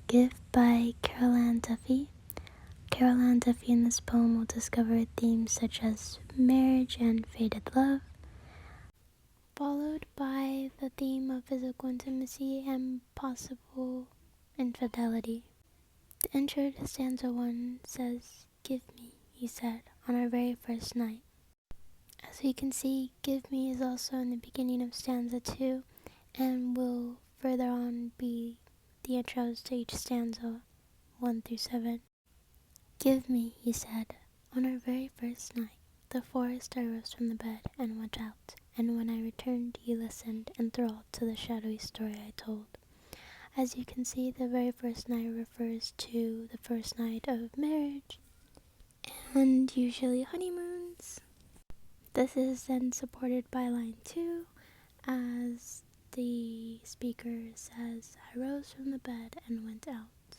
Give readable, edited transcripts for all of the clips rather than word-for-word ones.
Gift by Duffy. Duffy in this poem will discover themes such as marriage and faded love, followed by the theme of physical intimacy and possible infidelity. The intro to stanza 1 says, "Give me," he said, "on our very first night." As we can see, "give me" is also in the beginning of stanza 2 and will further on be the intros to each stanza 1 through 7. "Give me," he said, "on our very first night. The forest I rose from the bed and went out, and when I returned you listened, enthralled to the shadowy story I told." As you can see, the very first night refers to the first night of marriage and usually honeymoons. This is then supported by line 2 as the speaker says, "I rose from the bed and went out."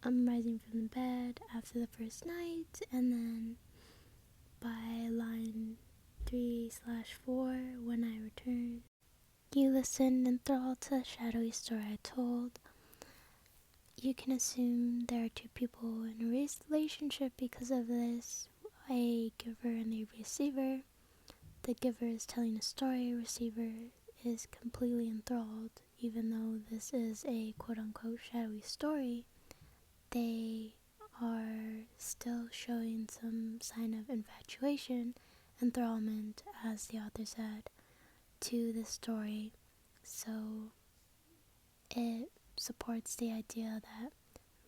I'm rising from the bed after the first night, and then by line 3/4, when I returned, you listened enthralled to the shadowy story I told. You can assume there are two people in a relationship because of this, a giver and a receiver. The giver is telling a story, receiver is completely enthralled. Even though this is a quote-unquote shadowy story, they are still showing some sign of infatuation, enthrallment, as the author said, to the story. So it supports the idea that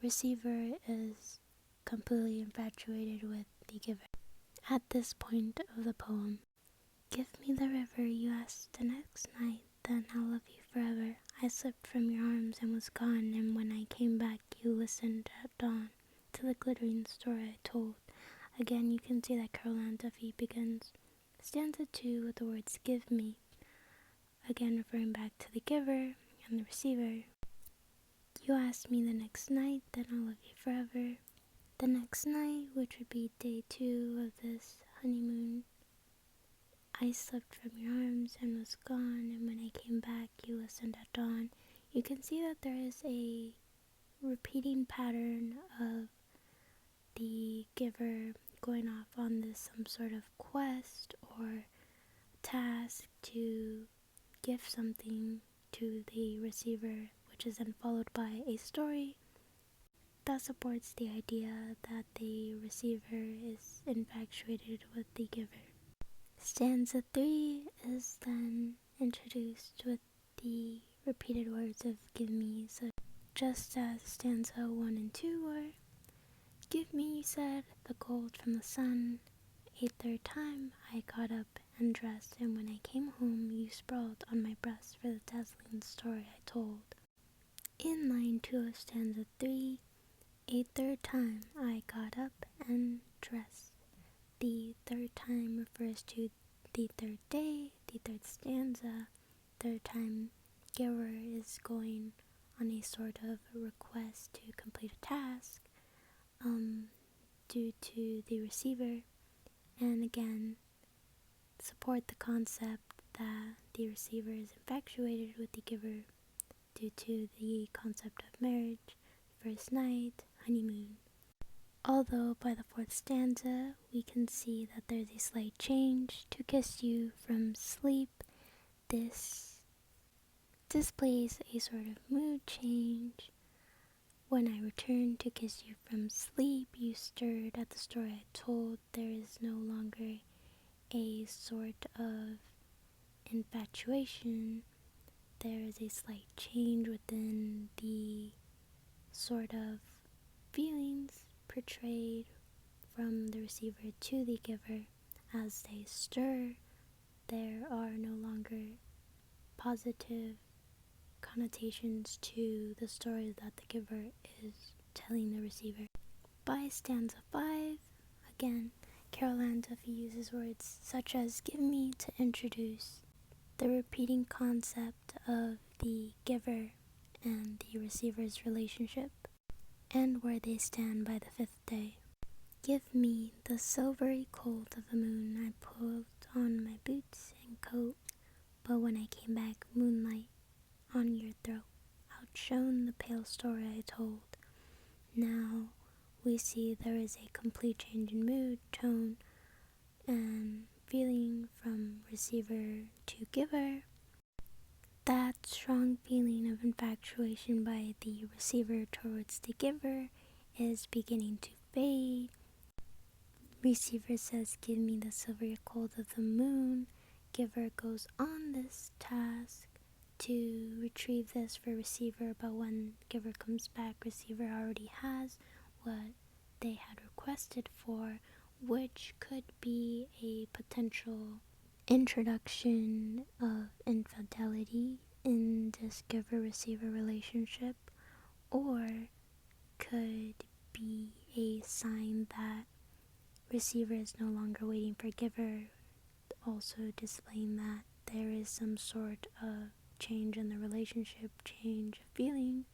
receiver is completely infatuated with the giver. At this point of the poem, "Give me the river," you asked the next night, "then I'll love you forever. I slipped from your arms and was gone, and when I came back you listened at dawn to the glittering story I told." Again, you can see that Duffy begins stanza 2 with the words "give me," again referring back to the giver and the receiver. "You asked me the next night, then I'll love you forever." The next night, which would be day 2 of this honeymoon, "I slipped from your arms and was gone, and when I came back you listened at dawn." You can see that there is a repeating pattern of the giver going off on this some sort of quest or task to give something to the receiver, which is then followed by a story that supports the idea that the receiver is infatuated with the giver. Stanza 3 is then introduced with the repeated words of "give me," so just as stanza 1 and 2 were. "Give me," you said, "the gold from the sun." A third time I got up and dressed, and when I came home you sprawled on my breast for the dazzling story I told. In line 2 of stanza 3, a third time I got up and dressed. The third time refers to the third day, the third stanza. Third time, giver is going on a sort of request to complete a task due to the receiver, and again support the concept that the receiver is infatuated with the giver due to the concept of marriage, first night, honeymoon. Although by the fourth stanza we can see that there's a slight change. "To kiss you from sleep." This displays a sort of mood change. "When I returned to kiss you from sleep, you stirred at the story I told." There is no longer a sort of infatuation. There is a slight change within the sort of feelings portrayed from the receiver to the giver. As they stir, there are no longer positive connotations to the story that the giver is telling the receiver. By stanza 5, again, Duffy uses words such as "give me" to introduce the repeating concept of the giver and the receiver's relationship, and where they stand by the fifth day. "Give me the silvery cold of the moon. I pulled on my boots and coat, but when I came back, moonlight on your throat. I'll shown the pale story I told. Now we see there is a complete change in mood, tone, and feeling from receiver to giver. That strong feeling of infatuation by the receiver towards the giver is beginning to fade. Receiver says, "Give me the silver gold of the moon." Giver goes on this task to retrieve this for receiver, but when giver comes back, receiver already has what they had requested for, which could be a potential introduction of infidelity in this giver-receiver relationship, or could be a sign that receiver is no longer waiting for giver, also displaying that there is some sort of change in the relationship, change of feeling,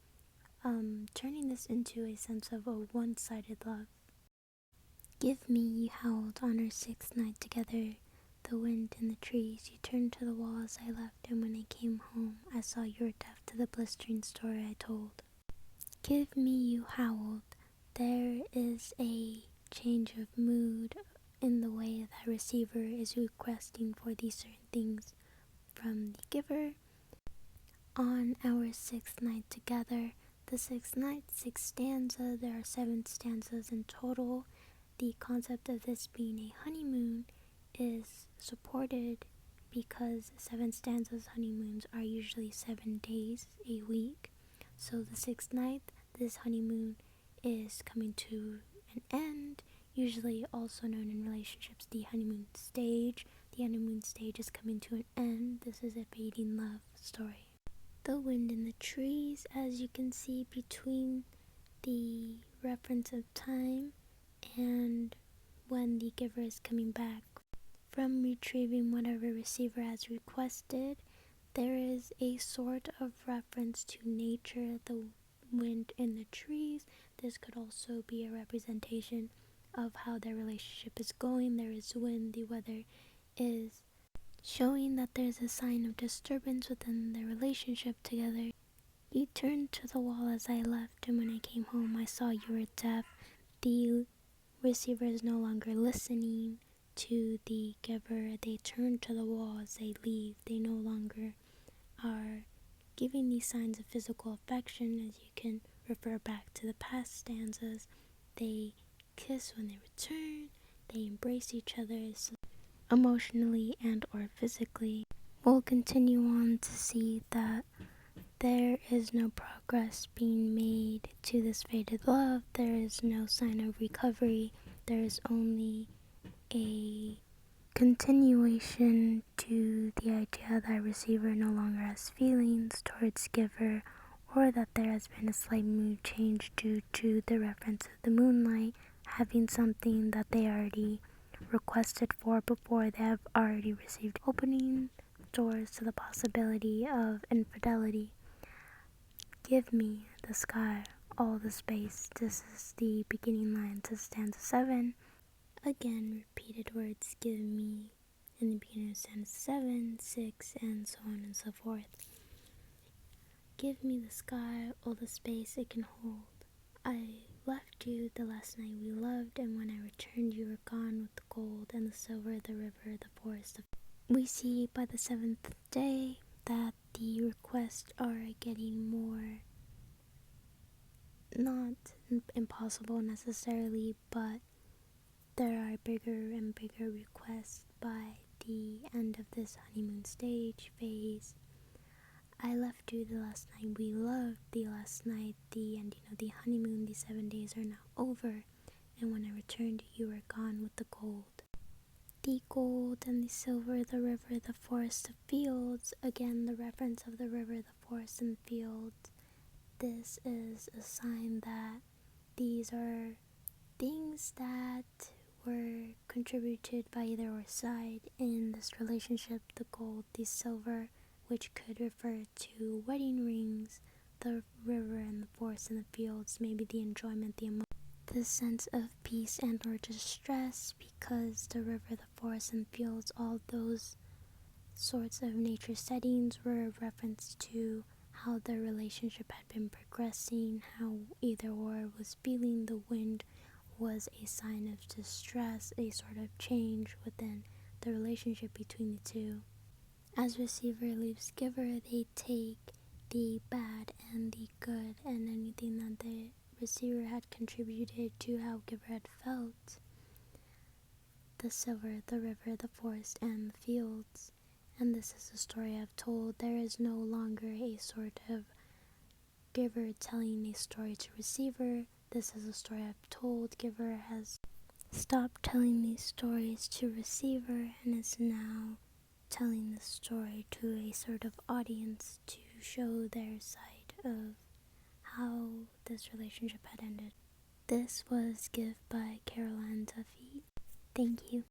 turning this into a sense of a one-sided love. "Give me," you howled on our sixth night together, the wind in the trees. You turned to the wall as I left, and when I came home, I saw you were deaf to the blistering story I told. "Give me," you howled. There is a change of mood in the way that receiver is requesting for these certain things from the giver. On our sixth night together, the sixth night, sixth stanza, there are 7 stanzas in total. The concept of this being a honeymoon is supported because 7 stanzas honeymoons are usually 7 days a week. So the sixth night, this honeymoon is coming to an end, usually also known in relationships the honeymoon stage. The honeymoon stage is coming to an end. This is a fading love story. The wind in the trees, as you can see between the reference of time and when the giver is coming back from retrieving whatever receiver has requested, there is a sort of reference to nature, the wind in the trees. This could also be a representation of how their relationship is going. There is wind, the weather is showing that there's a sign of disturbance within their relationship together. You turned to the wall as I left, and when I came home, I saw you were deaf. The receiver is no longer listening to the giver. They turn to the wall as they leave. They no longer are giving these signs of physical affection, as you can refer back to the past stanzas. They kiss when they return. They embrace each other emotionally and or physically. We'll continue on to see that there is no progress being made to this faded love. There is no sign of recovery. There is only a continuation to the idea that receiver no longer has feelings towards giver, or that there has been a slight mood change due to the reference of the moonlight having something that they already requested for before they have already received, opening doors to the possibility of infidelity. "Give me the sky, all the space." This is the beginning line to stanza 7. Again, repeated words, "give me," in the beginning of stanza 7, 6, and so on and so forth. "Give me the sky, all the space it can hold. I left you the last night we loved, and when I returned you were gone with the gold and the silver, the river, the forest." We see by the 7th day that the requests are getting more, not impossible necessarily, but there are bigger and bigger requests by the end of this honeymoon stage phase. "I left you the last night we loved, the last night, the ending of the honeymoon, the 7 days are now over, and when I returned you were gone with the gold." The gold and the silver, the river, the forest, the fields. Again, the reference of the river, the forest, and the fields. This is a sign that these are things that were contributed by either or side in this relationship. The gold, the silver, which could refer to wedding rings, the river and the forest and the fields, maybe the enjoyment, the emotion, the sense of peace and or distress, because the river, the forest, and fields, all those sorts of nature settings were a reference to how their relationship had been progressing, how either or was feeling the wind was a sign of distress, a sort of change within the relationship between the two. As receiver leaves giver, they take the bad and the good and anything that the receiver had contributed to how giver had felt. The silver, the river, the forest, and the fields. And this is the story I've told. There is no longer a sort of giver telling a story to receiver. This is a story I've told. Giver has stopped telling these stories to receiver and is now telling the story to a sort of audience to show their side of how this relationship had ended. This was Give by Caroline Duffy. Thank you.